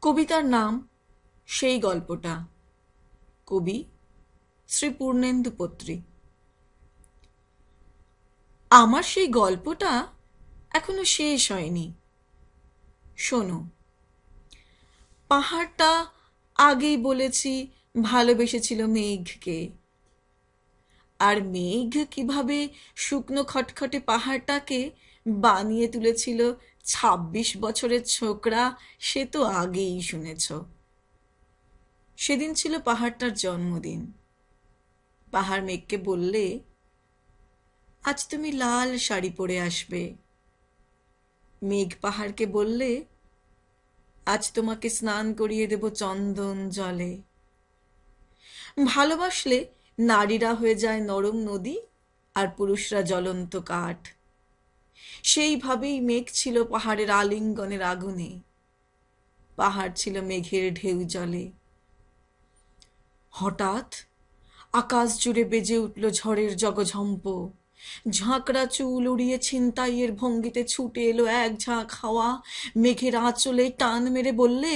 কবিতার নাম সেই গল্পটা। কবি শ্রী পূর্ণেন্দু পত্রী। আমার সেই গল্পটা এখনো শেষ হয়নি। শোনো, পাহাড়টা আগেই বলেছি ভালোবেসেছিল মেঘকে, আর মেঘ কিভাবে শুকনো খটখটে পাহাড়টাকে বানিয়ে তুলেছিল ২৬ বছরের ছোকরা, সে তো আগেই শুনেছ। সেদিন ছিল পাহাড়টার জন্মদিন। পাহাড় মেঘকে বললে, আজ তুমি লাল শাড়ি পরে আসবে। মেঘ পাহাড়কে বললে, আজ তোমাকে স্নান করিয়ে দেব চন্দন জলে। ভালোবাসলে নারীরা হয়ে যায় নরম নদী, আর পুরুষরা জ্বলন্ত কাঠ। সেইভাবেই মেঘ ছিল পাহাড়ের আলিঙ্গনের আগুনে, পাহাড় ছিল মেঘের ঢেউ জলে। হঠাৎ আকাশ জুড়ে বেজে উঠল ঝড়ের জগঝম্প। ঝাঁকড়া চুল উড়িয়ে ছিনতাইয়ের ভঙ্গিতে ছুটে এলো এক ঝাঁক হাওয়া। মেঘের আঁচলে টান মেরে বললে,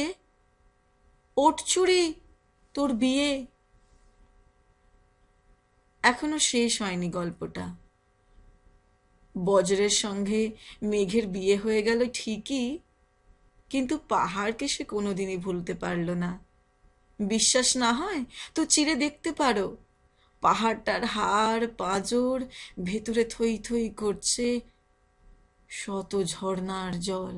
ওঠ চুড়ি, তোর বিয়ে। এখনো শেষ হয়নি গল্পটা। বজ্রের সঙ্গে মেঘের বিয়ে হয়ে গেল ঠিকই, কিন্তু পাহাড়কে সে কোনোদিনই ভুলতে পারল না। বিশ্বাস না হয় তো চিরে দেখতে পারো। পাহাড়টার হাড় পাঁজর ভেতরে থই থই করছে শত ঝর্ণার জল।